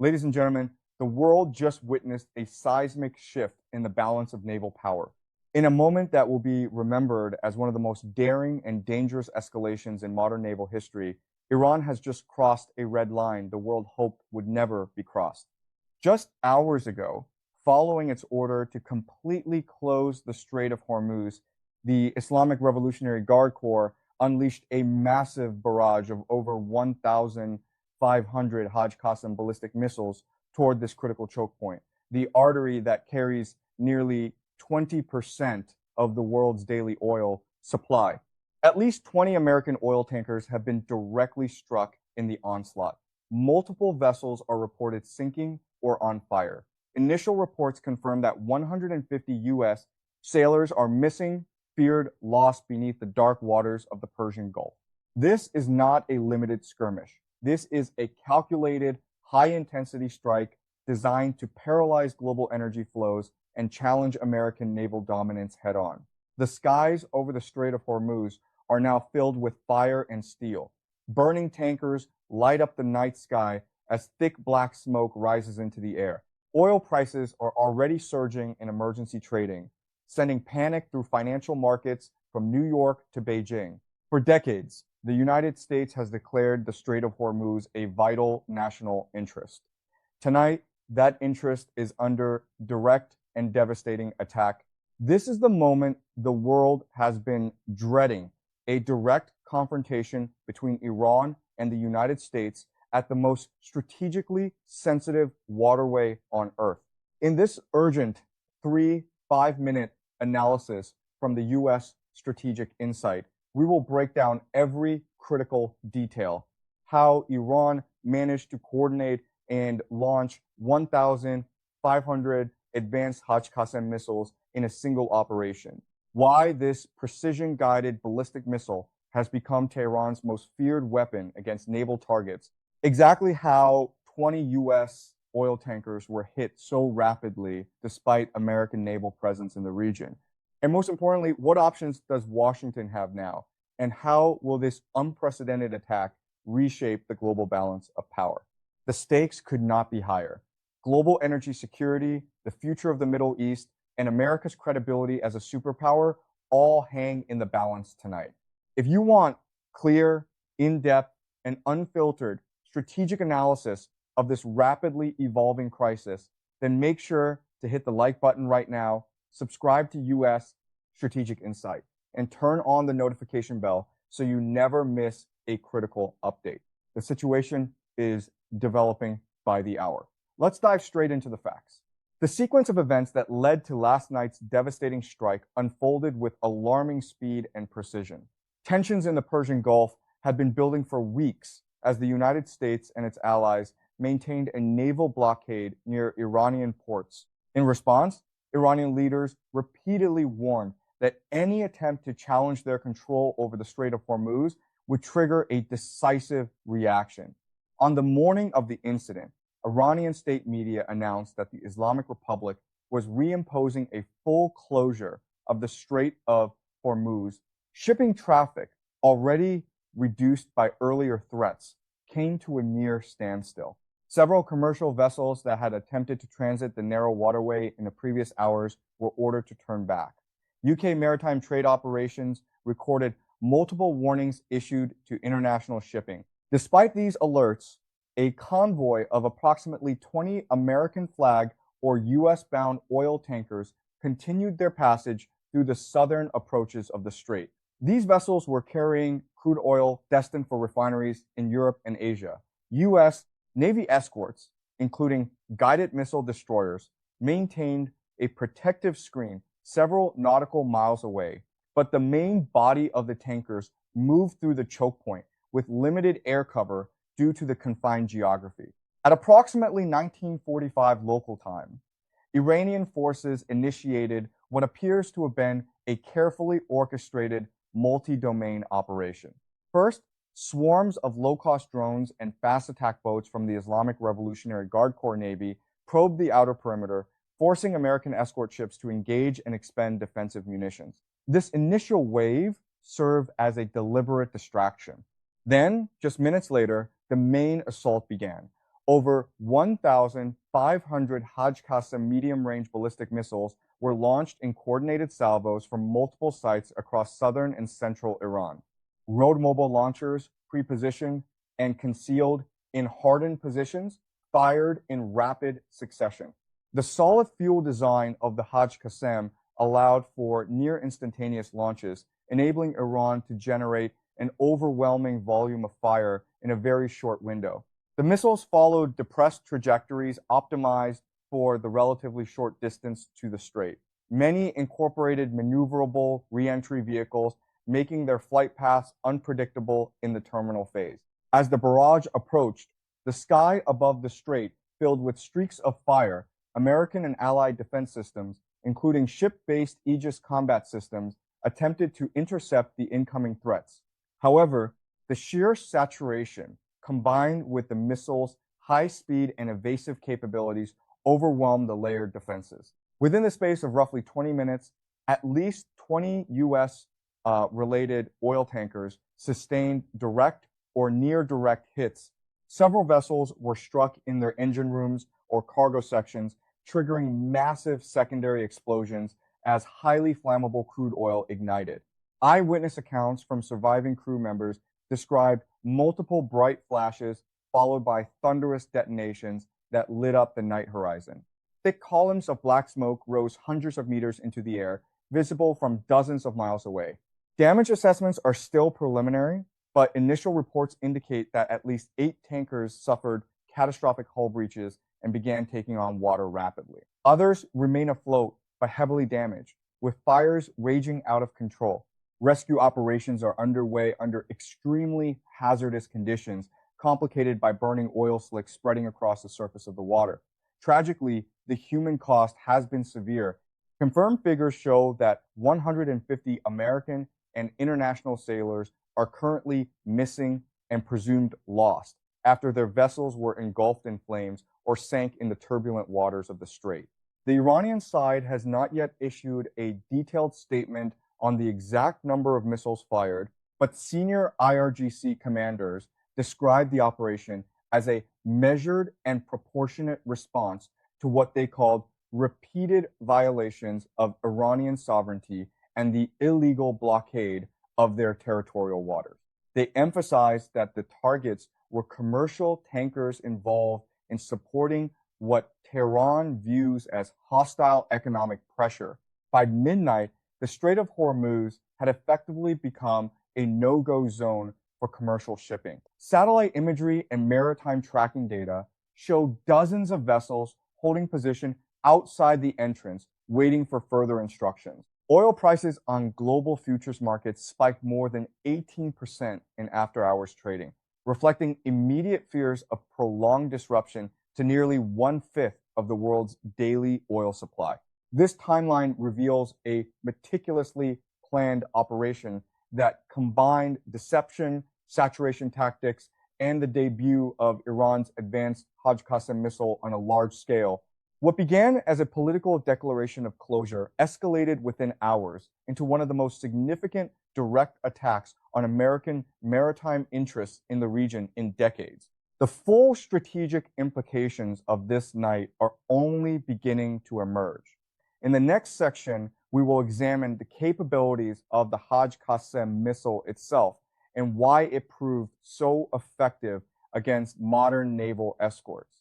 Ladies and gentlemen, the world just witnessed a seismic shift in the balance of naval power. In a moment that will be remembered as one of the most daring and dangerous escalations in modern naval history, Iran has just crossed a red line the world hoped would never be crossed. Just hours ago, following its order to completely close the Strait of Hormuz, the Islamic Revolutionary Guard Corps unleashed a massive barrage of over 1,500 Haj Qassem ballistic missiles toward this critical choke point, the artery that carries nearly 20% of the world's daily oil supply. At least 20 American oil tankers have been directly struck in the onslaught. Multiple vessels are reported sinking or on fire. Initial reports confirm that 150 U.S. sailors are missing, feared lost beneath the dark waters of the Persian Gulf. This is not a limited skirmish. This is a calculated, high-intensity strike designed to paralyze global energy flows and challenge American naval dominance head-on. The skies over the Strait of Hormuz are now filled with fire and steel. Burning tankers light up the night sky as thick black smoke rises into the air. Oil prices are already surging in emergency trading, sending panic through financial markets from New York to Beijing. For decades, the United States has declared the Strait of Hormuz a vital national interest. Tonight, that interest is under direct and devastating attack. This is the moment the world has been dreading, a direct confrontation between Iran and the United States at the most strategically sensitive waterway on Earth. In this urgent 5-minute analysis from the U.S. Strategic Insight, we will break down every critical detail, how Iran managed to coordinate and launch 1,500 advanced Haj Qassem missiles in a single operation, why this precision-guided ballistic missile has become Tehran's most feared weapon against naval targets, exactly how 20 U.S. oil tankers were hit so rapidly despite American naval presence in the region. And most importantly, what options does Washington have now? And how will this unprecedented attack reshape the global balance of power? The stakes could not be higher. Global energy security, the future of the Middle East, and America's credibility as a superpower all hang in the balance tonight. If you want clear, in-depth, and unfiltered strategic analysis of this rapidly evolving crisis, then make sure to hit the like button right now, subscribe to US Strategic Insight, and turn on the notification bell so you never miss a critical update. The situation is developing by the hour. Let's dive straight into the facts. The sequence of events that led to last night's devastating strike unfolded with alarming speed and precision. Tensions in the Persian Gulf had been building for weeks as the United States and its allies maintained a naval blockade near Iranian ports. In response, Iranian leaders repeatedly warned that any attempt to challenge their control over the Strait of Hormuz would trigger a decisive reaction. On the morning of the incident, Iranian state media announced that the Islamic Republic was reimposing a full closure of the Strait of Hormuz. Shipping traffic, already reduced by earlier threats, came to a near standstill. Several commercial vessels that had attempted to transit the narrow waterway in the previous hours were ordered to turn back. UK maritime trade operations recorded multiple warnings issued to international shipping. Despite these alerts, a convoy of approximately 20 American flag or US bound oil tankers continued their passage through the southern approaches of the strait. These vessels were carrying crude oil destined for refineries in Europe and Asia. US Navy escorts, including guided missile destroyers, maintained a protective screen several nautical miles away, but the main body of the tankers moved through the choke point with limited air cover due to the confined geography. At approximately 1945 local time, Iranian forces initiated what appears to have been a carefully orchestrated multi-domain operation. First, swarms of low-cost drones and fast attack boats from the Islamic Revolutionary Guard Corps Navy probed the outer perimeter, forcing American escort ships to engage and expend defensive munitions. This initial wave served as a deliberate distraction. Then, just minutes later, the main assault began. Over 1,500 Haj Qassem medium-range ballistic missiles were launched in coordinated salvos from multiple sites across southern and central Iran. Road mobile launchers, pre-positioned and concealed in hardened positions, fired in rapid succession. The solid fuel design of the Haj Qassem allowed for near instantaneous launches, enabling Iran to generate an overwhelming volume of fire in a very short window. The missiles followed depressed trajectories optimized for the relatively short distance to the strait. Many incorporated maneuverable re-entry vehicles, making their flight paths unpredictable in the terminal phase. As the barrage approached, the sky above the strait filled with streaks of fire. American and Allied defense systems, including ship-based Aegis combat systems, attempted to intercept the incoming threats. However, the sheer saturation, combined with the missile's high speed and evasive capabilities, overwhelmed the layered defenses. Within the space of roughly 20 minutes, at least 20 U.S. related oil tankers sustained direct or near direct hits. Several vessels were struck in their engine rooms or cargo sections, triggering massive secondary explosions as highly flammable crude oil ignited. Eyewitness accounts from surviving crew members described multiple bright flashes followed by thunderous detonations that lit up the night horizon. Thick columns of black smoke rose hundreds of meters into the air, visible from dozens of miles away. Damage assessments are still preliminary, but initial reports indicate that at least 8 tankers suffered catastrophic hull breaches and began taking on water rapidly. Others remain afloat but heavily damaged, with fires raging out of control. Rescue operations are underway under extremely hazardous conditions, complicated by burning oil slicks spreading across the surface of the water. Tragically, the human cost has been severe. Confirmed figures show that 150 American and international sailors are currently missing and presumed lost after their vessels were engulfed in flames or sank in the turbulent waters of the strait. The Iranian side has not yet issued a detailed statement on the exact number of missiles fired, but senior IRGC commanders described the operation as a measured and proportionate response to what they called repeated violations of Iranian sovereignty and the illegal blockade of their territorial waters. They emphasized that the targets were commercial tankers involved in supporting what Tehran views as hostile economic pressure. By midnight, the Strait of Hormuz had effectively become a no-go zone for commercial shipping. Satellite imagery and maritime tracking data show dozens of vessels holding position outside the entrance, waiting for further instructions. Oil prices on global futures markets spiked more than 18% in after-hours trading, reflecting immediate fears of prolonged disruption to nearly 1/5 of the world's daily oil supply. This timeline reveals a meticulously planned operation that combined deception, saturation tactics, and the debut of Iran's advanced Haj Qassem missile on a large scale. What began as a political declaration of closure escalated within hours into one of the most significant direct attacks on American maritime interests in the region in decades. The full strategic implications of this night are only beginning to emerge. In the next section, we will examine the capabilities of the Haj Qassem missile itself and why it proved so effective against modern naval escorts.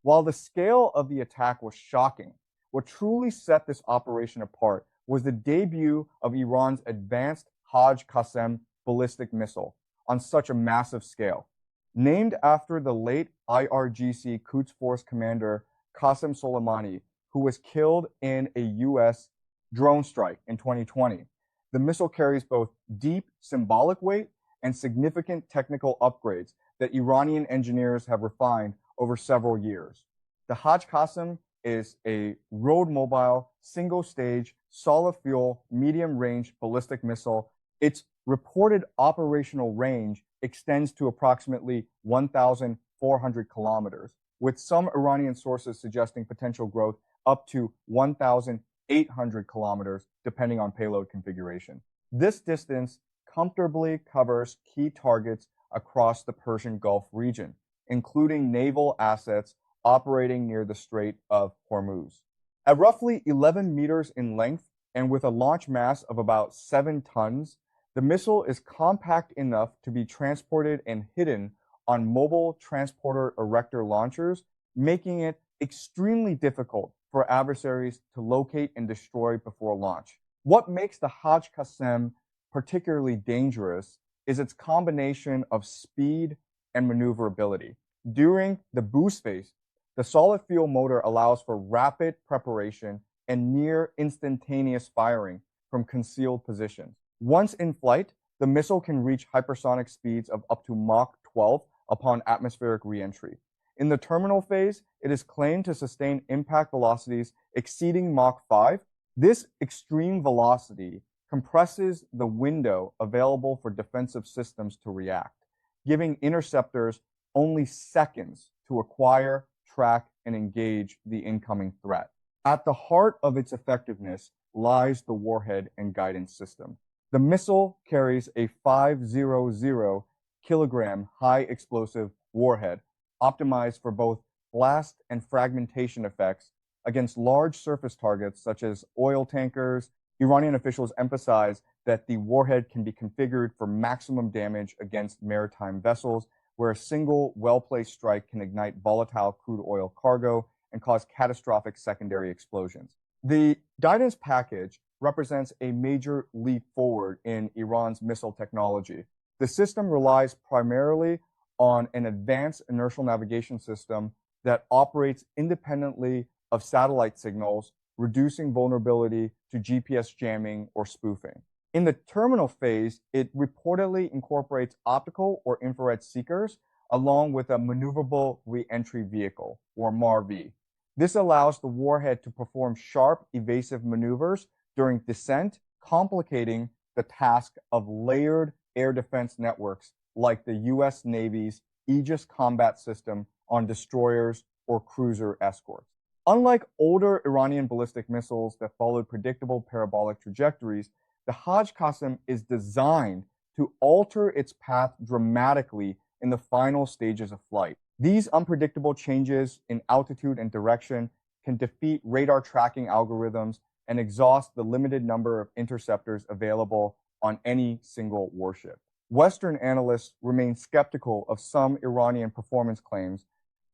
While the scale of the attack was shocking, what truly set this operation apart was the debut of Iran's advanced Haj Qassem ballistic missile on such a massive scale. Named after the late IRGC Quds Force commander Qasem Soleimani, who was killed in a U.S. drone strike in 2020, the missile carries both deep symbolic weight and significant technical upgrades that Iranian engineers have refined over several years. The Haj Qassem is a road-mobile, single-stage, solid-fuel, medium-range ballistic missile. Its reported operational range extends to approximately 1,400 kilometers, with some Iranian sources suggesting potential growth up to 1,800 kilometers, depending on payload configuration. This distance comfortably covers key targets across the Persian Gulf region, including naval assets operating near the Strait of Hormuz. At roughly 11 meters in length and with a launch mass of about 7 tons, the missile is compact enough to be transported and hidden on mobile transporter erector launchers, making it extremely difficult for adversaries to locate and destroy before launch. What makes the Haj Qassem particularly dangerous is its combination of speed and maneuverability. During the boost phase, the solid fuel motor allows for rapid preparation and near instantaneous firing from concealed positions. Once in flight, the missile can reach hypersonic speeds of up to Mach 12 upon atmospheric reentry. In the terminal phase, it is claimed to sustain impact velocities exceeding Mach 5. This extreme velocity compresses the window available for defensive systems to react, giving interceptors only seconds to acquire, track, and engage the incoming threat. At the heart of its effectiveness lies the warhead and guidance system. The missile carries a 500 kilogram high explosive warhead optimized for both blast and fragmentation effects against large surface targets such as oil tankers. Iranian officials emphasize that the warhead can be configured for maximum damage against maritime vessels, where a single well-placed strike can ignite volatile crude oil cargo and cause catastrophic secondary explosions. The guidance package represents a major leap forward in Iran's missile technology. The system relies primarily on an advanced inertial navigation system that operates independently of satellite signals, reducing vulnerability to GPS jamming or spoofing. In the terminal phase, it reportedly incorporates optical or infrared seekers along with a maneuverable re-entry vehicle, or MARV. This allows the warhead to perform sharp, evasive maneuvers during descent, complicating the task of layered air defense networks like the U.S. Navy's Aegis combat system on destroyers or cruiser escorts. Unlike older Iranian ballistic missiles that followed predictable parabolic trajectories, the Haj Qassem is designed to alter its path dramatically in the final stages of flight. These unpredictable changes in altitude and direction can defeat radar tracking algorithms and exhaust the limited number of interceptors available on any single warship. Western analysts remain skeptical of some Iranian performance claims,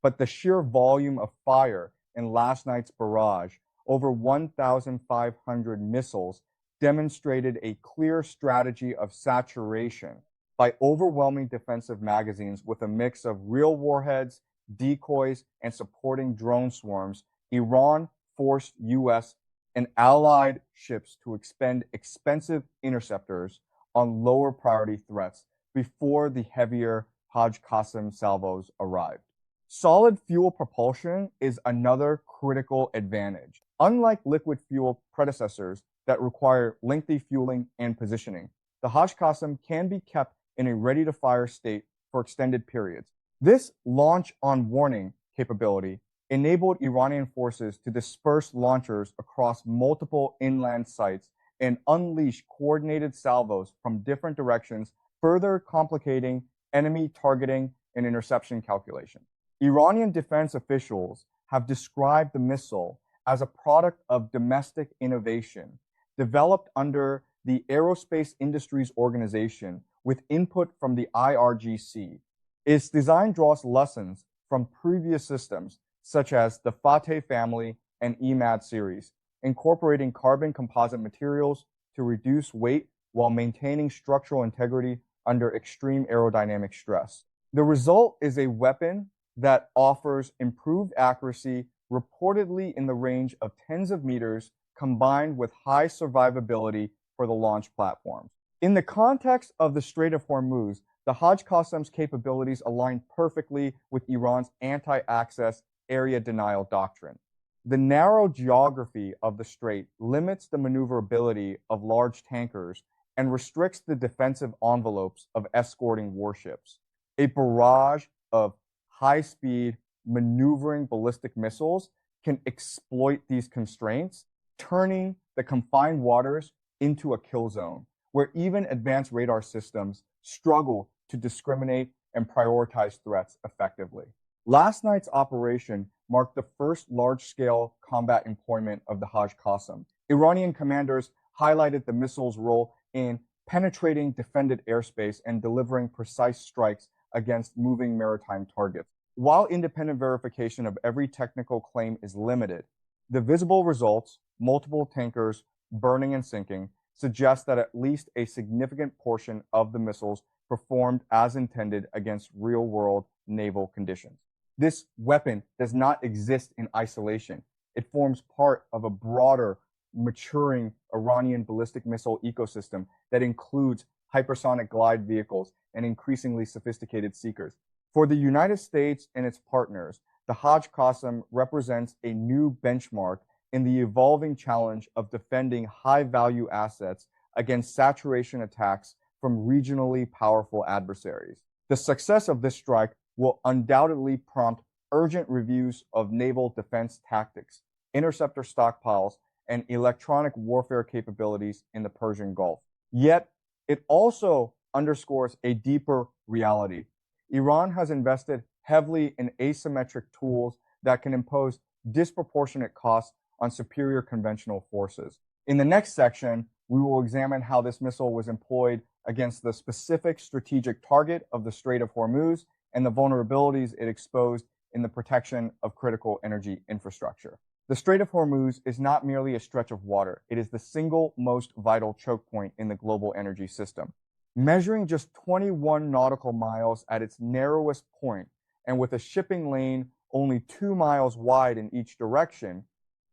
but the sheer volume of fire in last night's barrage, over 1,500 missiles, demonstrated a clear strategy of saturation by overwhelming defensive magazines with a mix of real warheads, decoys, and supporting drone swarms. Iran forced U.S. and allied ships to expend expensive interceptors on lower priority threats before the heavier Haj Qassem salvos arrived. Solid fuel propulsion is another critical advantage. Unlike liquid fuel predecessors that require lengthy fueling and positioning, the Haj Qassem can be kept in a ready-to-fire state for extended periods. This launch-on-warning capability enabled Iranian forces to disperse launchers across multiple inland sites and unleash coordinated salvos from different directions, further complicating enemy targeting and interception calculations. Iranian defense officials have described the missile as a product of domestic innovation, developed under the Aerospace Industries Organization with input from the IRGC. Its design draws lessons from previous systems, such as the Fateh family and EMAD series, incorporating carbon composite materials to reduce weight while maintaining structural integrity under extreme aerodynamic stress. The result is a weapon that offers improved accuracy, reportedly in the range of tens of meters, combined with high survivability for the launch platforms. In the context of the Strait of Hormuz, the Haj Qassem's capabilities align perfectly with Iran's anti-access area denial doctrine. The narrow geography of the strait limits the maneuverability of large tankers and restricts the defensive envelopes of escorting warships. A barrage of high-speed, maneuvering ballistic missiles can exploit these constraints, turning the confined waters into a kill zone, where even advanced radar systems struggle to discriminate and prioritize threats effectively. Last night's operation marked the first large-scale combat employment of the Haj Qassem. Iranian commanders highlighted the missile's role in penetrating defended airspace and delivering precise strikes against moving maritime targets. While independent verification of every technical claim is limited, the visible results, multiple tankers burning and sinking, suggest that at least a significant portion of the missiles performed as intended against real-world naval conditions. This weapon does not exist in isolation. It forms part of a broader, maturing Iranian ballistic missile ecosystem that includes hypersonic glide vehicles and increasingly sophisticated seekers. For the United States and its partners, the Haj Qassem represents a new benchmark in the evolving challenge of defending high-value assets against saturation attacks from regionally powerful adversaries. The success of this strike will undoubtedly prompt urgent reviews of naval defense tactics, interceptor stockpiles, and electronic warfare capabilities in the Persian Gulf. Yet, it also underscores a deeper reality. Iran has invested heavily in asymmetric tools that can impose disproportionate costs on superior conventional forces. In the next section, we will examine how this missile was employed against the specific strategic target of the Strait of Hormuz and the vulnerabilities it exposed in the protection of critical energy infrastructure. The Strait of Hormuz is not merely a stretch of water. It is the single most vital choke point in the global energy system. Measuring just 21 nautical miles at its narrowest point, and with a shipping lane only 2 miles wide in each direction,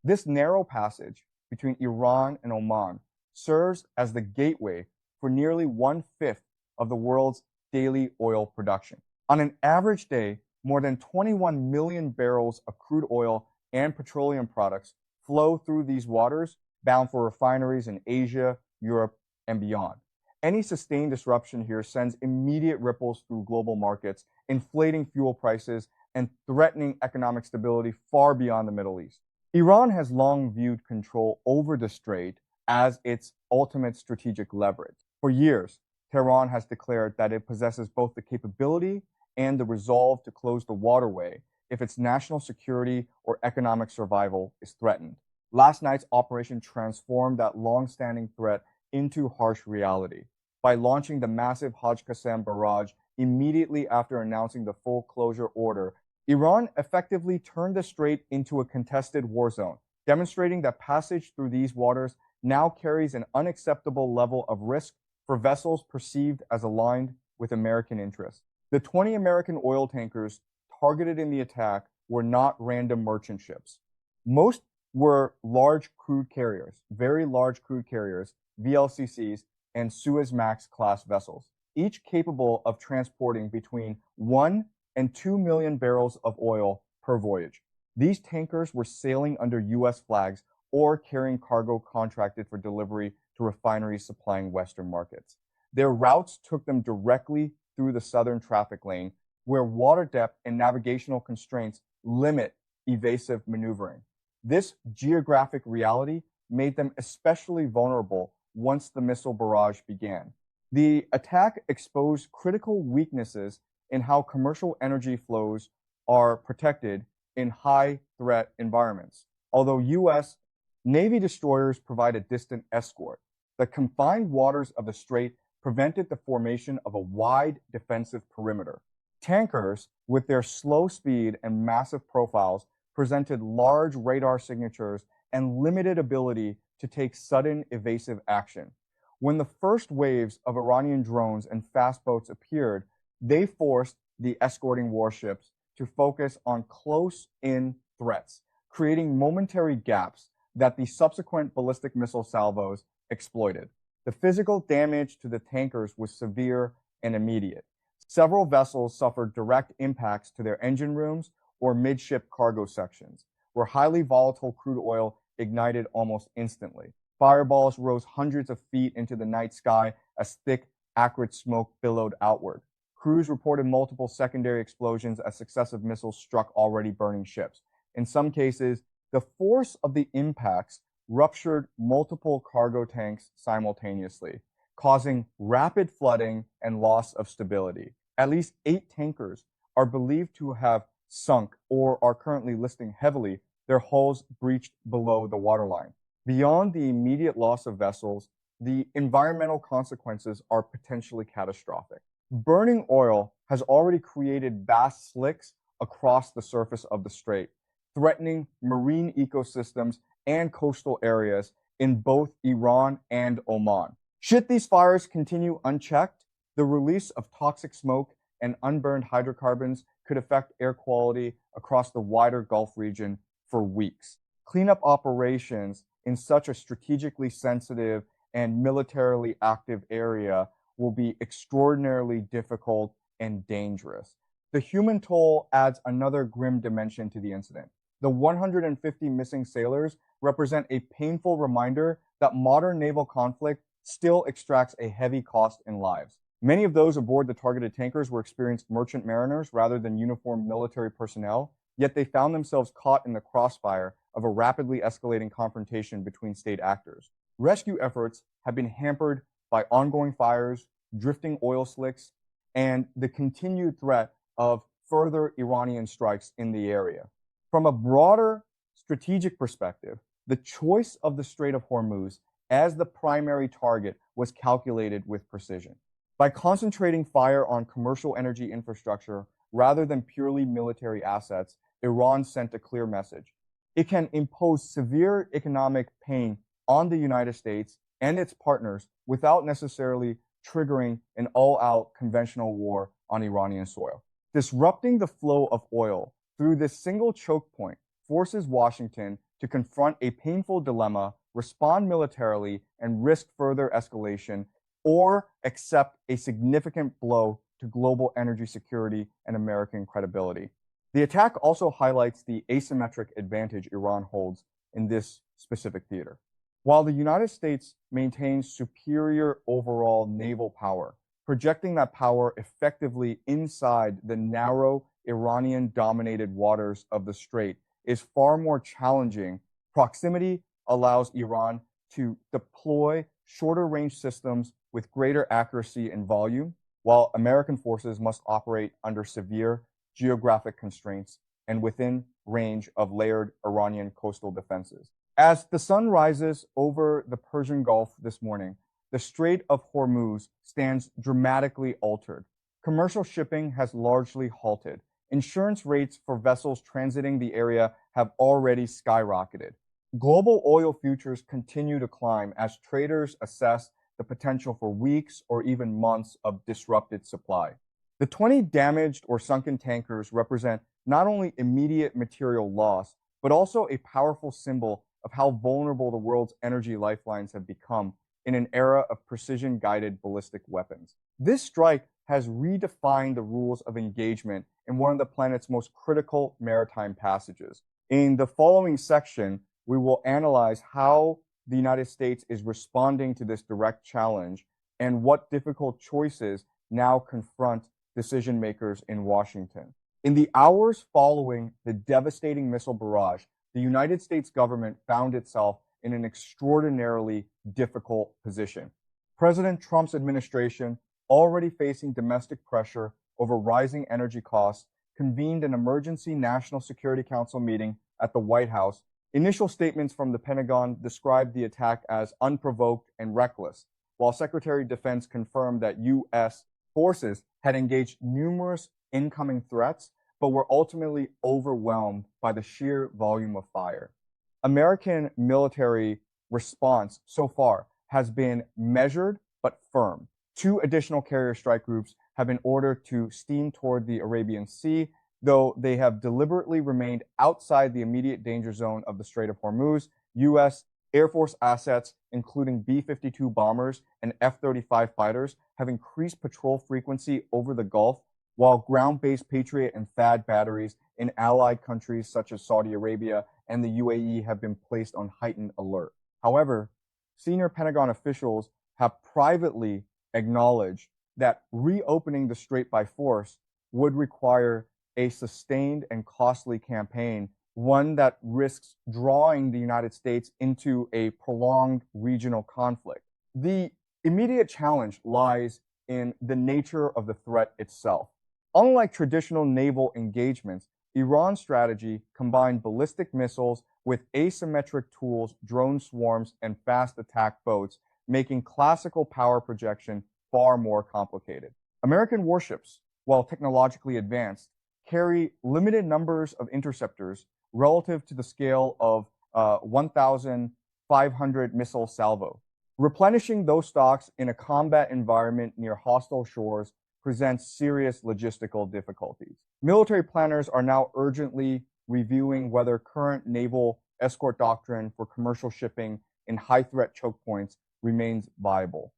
this narrow passage between Iran and Oman serves as the gateway for nearly 1/5 of the world's daily oil production. On an average day, more than 21 million barrels of crude oil and petroleum products flow through these waters, bound for refineries in Asia, Europe, and beyond. Any sustained disruption here sends immediate ripples through global markets, inflating fuel prices and threatening economic stability far beyond the Middle East. Iran has long viewed control over the strait as its ultimate strategic leverage. For years, Tehran has declared that it possesses both the capability and the resolve to close the waterway if its national security or economic survival is threatened. Last night's operation transformed that long-standing threat into harsh reality. By launching the massive Haj Qassem barrage immediately after announcing the full closure order, Iran effectively turned the strait into a contested war zone, demonstrating that passage through these waters now carries an unacceptable level of risk for vessels perceived as aligned with American interests. The 20 American oil tankers targeted in the attack were not random merchant ships. Most were large crude carriers, very large crude carriers, VLCCs, and Suezmax class vessels, each capable of transporting between 1 and 2 million barrels of oil per voyage. These tankers were sailing under U.S. flags or carrying cargo contracted for delivery to refineries supplying Western markets. Their routes took them directly through the southern traffic lane, where water depth and navigational constraints limit evasive maneuvering. This geographic reality made them especially vulnerable once the missile barrage began. The attack exposed critical weaknesses in how commercial energy flows are protected in high-threat environments. Although U.S. Navy destroyers provide a distant escort, the confined waters of the strait prevented the formation of a wide defensive perimeter. Tankers, with their slow speed and massive profiles, presented large radar signatures and limited ability to take sudden evasive action. When the first waves of Iranian drones and fast boats appeared, they forced the escorting warships to focus on close-in threats, creating momentary gaps that the subsequent ballistic missile salvos exploited. The physical damage to the tankers was severe and immediate. Several vessels suffered direct impacts to their engine rooms or midship cargo sections, where highly volatile crude oil ignited almost instantly. Fireballs rose hundreds of feet into the night sky as thick, acrid smoke billowed outward. Crews reported multiple secondary explosions as successive missiles struck already burning ships. In some cases, the force of the impacts ruptured multiple cargo tanks simultaneously, causing rapid flooding and loss of stability. At least 8 tankers are believed to have sunk or are currently listing heavily, their hulls breached below the waterline. Beyond the immediate loss of vessels, the environmental consequences are potentially catastrophic. Burning oil has already created vast slicks across the surface of the strait, threatening marine ecosystems and coastal areas in both Iran and Oman. Should these fires continue unchecked, the release of toxic smoke and unburned hydrocarbons could affect air quality across the wider Gulf region for weeks. Cleanup operations in such a strategically sensitive and militarily active area will be extraordinarily difficult and dangerous. The human toll adds another grim dimension to the incident. The 150 missing sailors represent a painful reminder that modern naval conflict still extracts a heavy cost in lives. Many of those aboard the targeted tankers were experienced merchant mariners rather than uniformed military personnel, yet they found themselves caught in the crossfire of a rapidly escalating confrontation between state actors. Rescue efforts have been hampered by ongoing fires, drifting oil slicks, and the continued threat of further Iranian strikes in the area. From a broader strategic perspective, the choice of the Strait of Hormuz as the primary target was calculated with precision. By concentrating fire on commercial energy infrastructure rather than purely military assets, Iran sent a clear message. It can impose severe economic pain on the United States and its partners without necessarily triggering an all-out conventional war on Iranian soil. Disrupting the flow of oil through this single choke point forces Washington to confront a painful dilemma, respond militarily, and risk further escalation, or accept a significant blow to global energy security and American credibility. The attack also highlights the asymmetric advantage Iran holds in this specific theater. While the United States maintains superior overall naval power, projecting that power effectively inside the narrow Iranian-dominated waters of the Strait is far more challenging. Proximity allows Iran to deploy shorter-range systems with greater accuracy and volume, while American forces must operate under severe geographic constraints and within range of layered Iranian coastal defenses. As the sun rises over the Persian Gulf this morning, the Strait of Hormuz stands dramatically altered. Commercial shipping has largely halted. Insurance rates for vessels transiting the area have already skyrocketed. Global oil futures continue to climb as traders assess the potential for weeks or even months of disrupted supply. The 20 damaged or sunken tankers represent not only immediate material loss, but also a powerful symbol of how vulnerable the world's energy lifelines have become in an era of precision-guided ballistic weapons. This strike has redefined the rules of engagement in one of the planet's most critical maritime passages. In the following section, we will analyze how the United States is responding to this direct challenge and what difficult choices now confront decision makers in Washington. In the hours following the devastating missile barrage, the United States government found itself in an extraordinarily difficult position. President Trump's administration, already facing domestic pressure over rising energy costs, convened an emergency National Security Council meeting at the White House. Initial statements from the Pentagon described the attack as unprovoked and reckless, while Secretary of Defense confirmed that U.S. forces had engaged numerous incoming threats, but were ultimately overwhelmed by the sheer volume of fire. American military response so far has been measured but firm. 2 additional carrier strike groups have been ordered to steam toward the Arabian Sea, though they have deliberately remained outside the immediate danger zone of the Strait of Hormuz. U.S. Air Force assets, including B-52 bombers and F-35 fighters, have increased patrol frequency over the Gulf, while ground-based Patriot and THAAD batteries in allied countries such as Saudi Arabia and the UAE have been placed on heightened alert. However, senior Pentagon officials have privately acknowledged that reopening the strait by force would require a sustained and costly campaign, one that risks drawing the United States into a prolonged regional conflict. The immediate challenge lies in the nature of the threat itself. Unlike traditional naval engagements, Iran's strategy combined ballistic missiles with asymmetric tools, drone swarms, and fast attack boats, making classical power projection far more complicated. American warships, while technologically advanced, carry limited numbers of interceptors relative to the scale of 1,500 missile salvo. Replenishing those stocks in a combat environment near hostile shores presents serious logistical difficulties. Military planners are now urgently reviewing whether current naval escort doctrine for commercial shipping in high-threat choke points remains viable.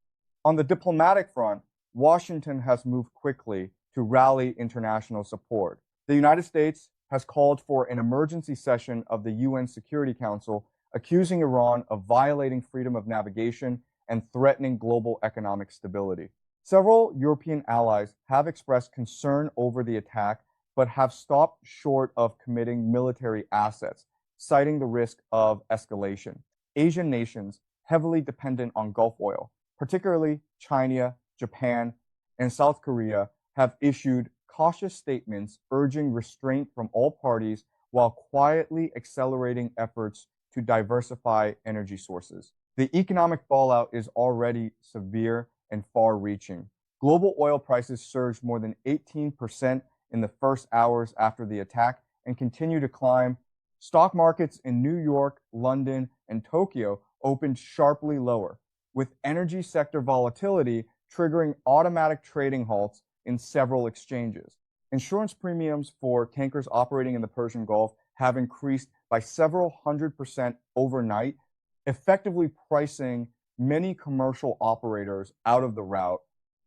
On the diplomatic front, Washington has moved quickly to rally international support. The United States has called for an emergency session of the UN Security Council, accusing Iran of violating freedom of navigation and threatening global economic stability. Several European allies have expressed concern over the attack, but have stopped short of committing military assets, citing the risk of escalation. Asian nations, heavily dependent on Gulf oil, particularly China, Japan, and South Korea, have issued cautious statements urging restraint from all parties while quietly accelerating efforts to diversify energy sources. The economic fallout is already severe and far-reaching. Global oil prices surged more than 18% in the first hours after the attack and continue to climb. Stock markets in New York, London, and Tokyo opened sharply lower, with energy sector volatility triggering automatic trading halts in several exchanges. Insurance premiums for tankers operating in the Persian Gulf have increased by several 100% overnight, effectively pricing many commercial operators out of the route.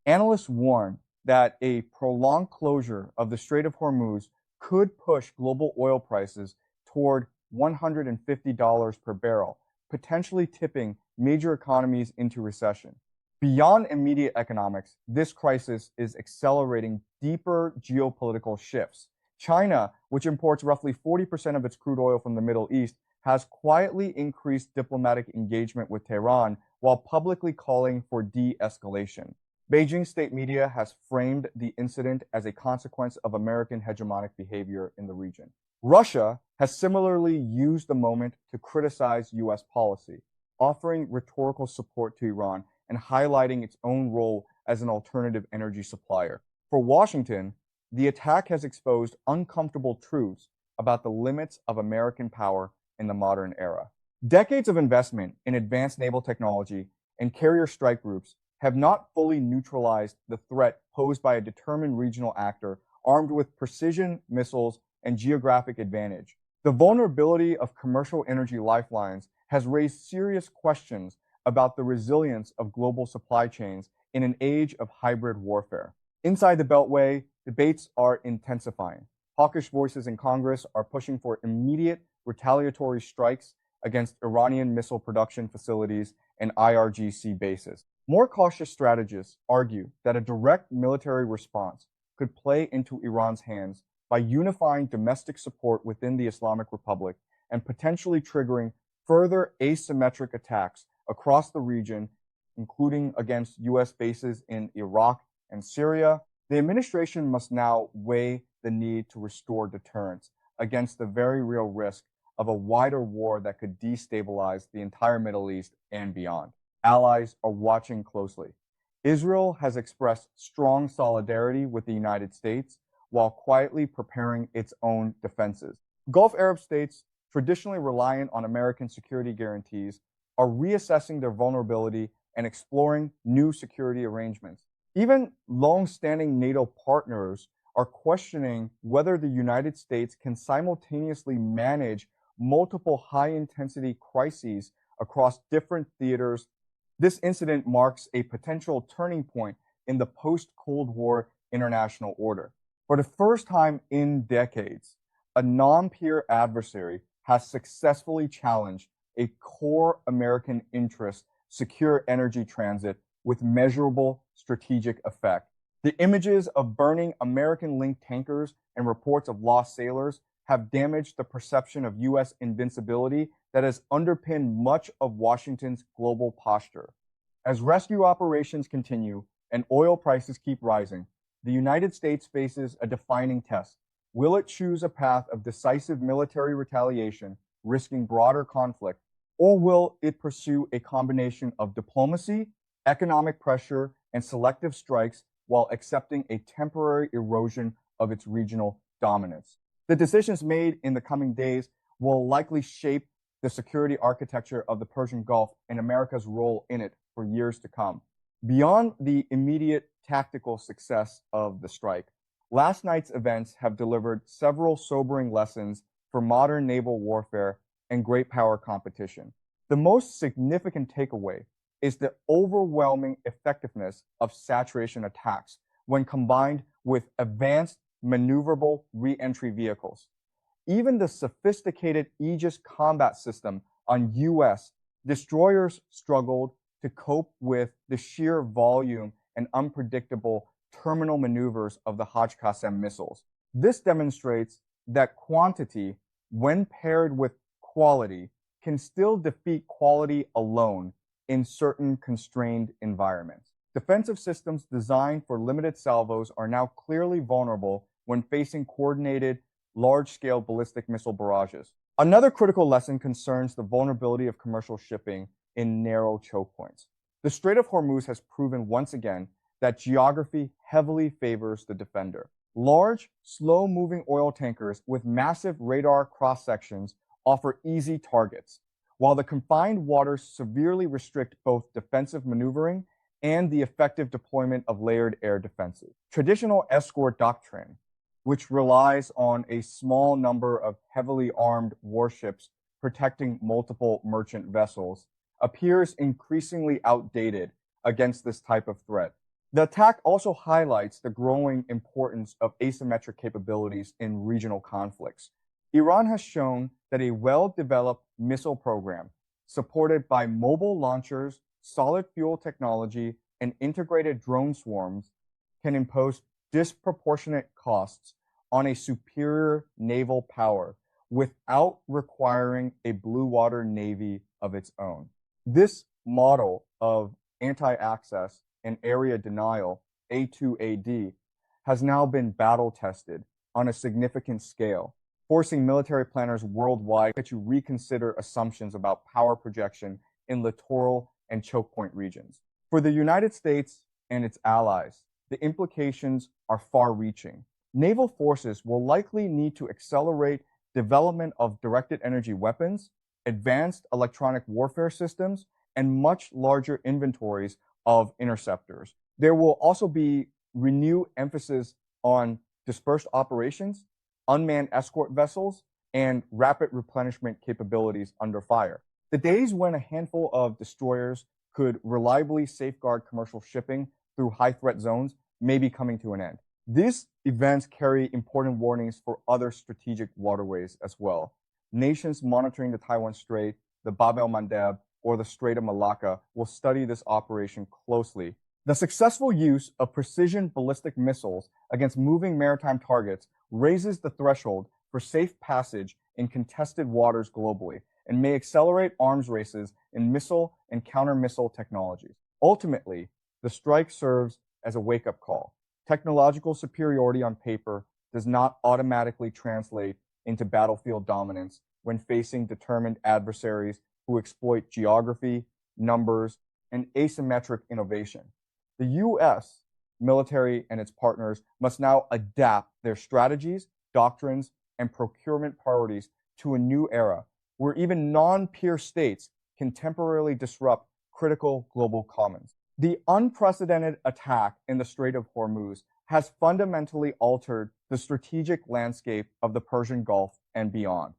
Analysts warn that a prolonged closure of the Strait of Hormuz could push global oil prices toward $150 per barrel, potentially tipping major economies into recession. Beyond immediate economics, this crisis is accelerating deeper geopolitical shifts. China, which imports roughly 40% of its crude oil from the Middle East, has quietly increased diplomatic engagement with Tehran while publicly calling for de-escalation. Beijing state media has framed the incident as a consequence of American hegemonic behavior in the region. Russia has similarly used the moment to criticize U.S. policy, offering rhetorical support to Iran and highlighting its own role as an alternative energy supplier. For Washington, the attack has exposed uncomfortable truths about the limits of American power in the modern era. Decades of investment in advanced naval technology and carrier strike groups have not fully neutralized the threat posed by a determined regional actor armed with precision missiles and geographic advantage. The vulnerability of commercial energy lifelines has raised serious questions about the resilience of global supply chains in an age of hybrid warfare. Inside the Beltway, debates are intensifying. Hawkish voices in Congress are pushing for immediate retaliatory strikes against Iranian missile production facilities and IRGC bases. More cautious strategists argue that a direct military response could play into Iran's hands by unifying domestic support within the Islamic Republic and potentially triggering further asymmetric attacks across the region, including against U.S. bases in Iraq and Syria. The administration must now weigh the need to restore deterrence against the very real risk of a wider war that could destabilize the entire Middle East and beyond. Allies are watching closely. Israel has expressed strong solidarity with the United States while quietly preparing its own defenses. Gulf Arab states, traditionally reliant on American security guarantees, are reassessing their vulnerability and exploring new security arrangements. Even long-standing NATO partners are questioning whether the United States can simultaneously manage multiple high-intensity crises across different theaters. This incident marks a potential turning point in the post-Cold War international order. For the first time in decades, a non-peer adversary has successfully challenged a core American interest, secure energy transit with measurable strategic effect. The images of burning American-linked tankers and reports of lost sailors have damaged the perception of U.S. invincibility that has underpinned much of Washington's global posture. As rescue operations continue and oil prices keep rising, the United States faces a defining test. Will it choose a path of decisive military retaliation, risking broader conflict, or will it pursue a combination of diplomacy, economic pressure, and selective strikes while accepting a temporary erosion of its regional dominance? The decisions made in the coming days will likely shape the security architecture of the Persian Gulf and America's role in it for years to come. Beyond the immediate tactical success of the strike, last night's events have delivered several sobering lessons for modern naval warfare and great power competition. The most significant takeaway is the overwhelming effectiveness of saturation attacks when combined with advanced maneuverable re-entry vehicles. Even the sophisticated Aegis combat system on U.S. destroyers struggled to cope with the sheer volume and unpredictable terminal maneuvers of the Haj Qassem missiles. This demonstrates that quantity, when paired with quality, can still defeat quality alone in certain constrained environments. Defensive systems designed for limited salvos are now clearly vulnerable when facing coordinated, large-scale ballistic missile barrages. Another critical lesson concerns the vulnerability of commercial shipping in narrow choke points. The Strait of Hormuz has proven once again that geography heavily favors the defender. Large, slow-moving oil tankers with massive radar cross-sections offer easy targets, while the confined waters severely restrict both defensive maneuvering and the effective deployment of layered air defenses. Traditional escort doctrine, which relies on a small number of heavily armed warships protecting multiple merchant vessels, appears increasingly outdated against this type of threat. The attack also highlights the growing importance of asymmetric capabilities in regional conflicts. Iran has shown that a well-developed missile program, supported by mobile launchers, solid fuel technology, and integrated drone swarms, can impose disproportionate costs on a superior naval power without requiring a blue water navy of its own. This model of anti-access and area denial, A2AD, has now been battle-tested on a significant scale, forcing military planners worldwide to reconsider assumptions about power projection in littoral and choke point regions. For the United States and its allies, the implications are far-reaching. Naval forces will likely need to accelerate development of directed energy weapons, advanced electronic warfare systems, and much larger inventories of interceptors. There will also be renewed emphasis on dispersed operations, unmanned escort vessels, and rapid replenishment capabilities under fire. The days when a handful of destroyers could reliably safeguard commercial shipping through high-threat zones may be coming to an end. These events carry important warnings for other strategic waterways as well. Nations monitoring the Taiwan Strait, the Bab el-Mandeb, or the Strait of Malacca will study this operation closely. The successful use of precision ballistic missiles against moving maritime targets raises the threshold for safe passage in contested waters globally and may accelerate arms races in missile and counter-missile technologies. Ultimately, the strike serves as a wake-up call. Technological superiority on paper does not automatically translate into battlefield dominance when facing determined adversaries who exploit geography, numbers, and asymmetric innovation. The U.S. military and its partners must now adapt their strategies, doctrines, and procurement priorities to a new era where even non-peer states can temporarily disrupt critical global commons. The unprecedented attack in the Strait of Hormuz has fundamentally altered the strategic landscape of the Persian Gulf and beyond.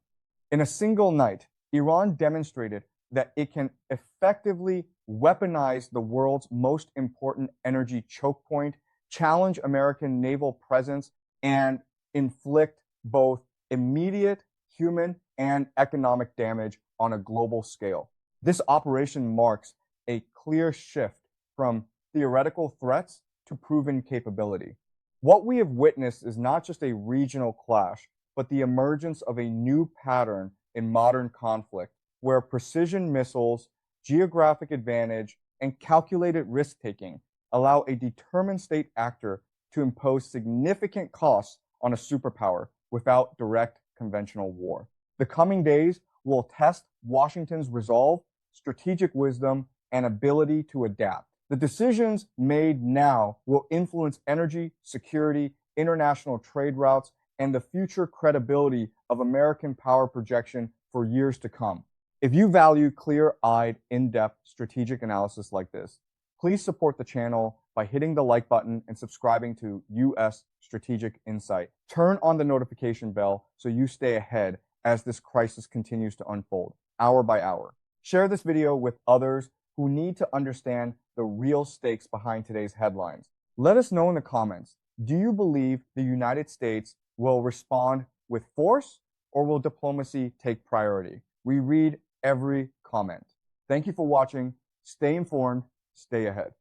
In a single night, Iran demonstrated that it can effectively weaponize the world's most important energy choke point, challenge American naval presence, and inflict both immediate human and economic damage on a global scale. This operation marks a clear shift from theoretical threats to proven capability. What we have witnessed is not just a regional clash, but the emergence of a new pattern in modern conflict, where precision missiles, geographic advantage, and calculated risk-taking allow a determined state actor to impose significant costs on a superpower without direct conventional war. The coming days will test Washington's resolve, strategic wisdom, and ability to adapt. The decisions made now will influence energy, security, international trade routes, and the future credibility of American power projection for years to come. If you value clear-eyed, in-depth strategic analysis like this, please support the channel by hitting the like button and subscribing to US Strategic Insight. Turn on the notification bell so you stay ahead as this crisis continues to unfold, hour by hour. Share this video with others who need to understand the real stakes behind today's headlines. Let us know in the comments, do you believe the United States will respond with force, or will diplomacy take priority? We read every comment. Thank you for watching. Stay informed, stay ahead.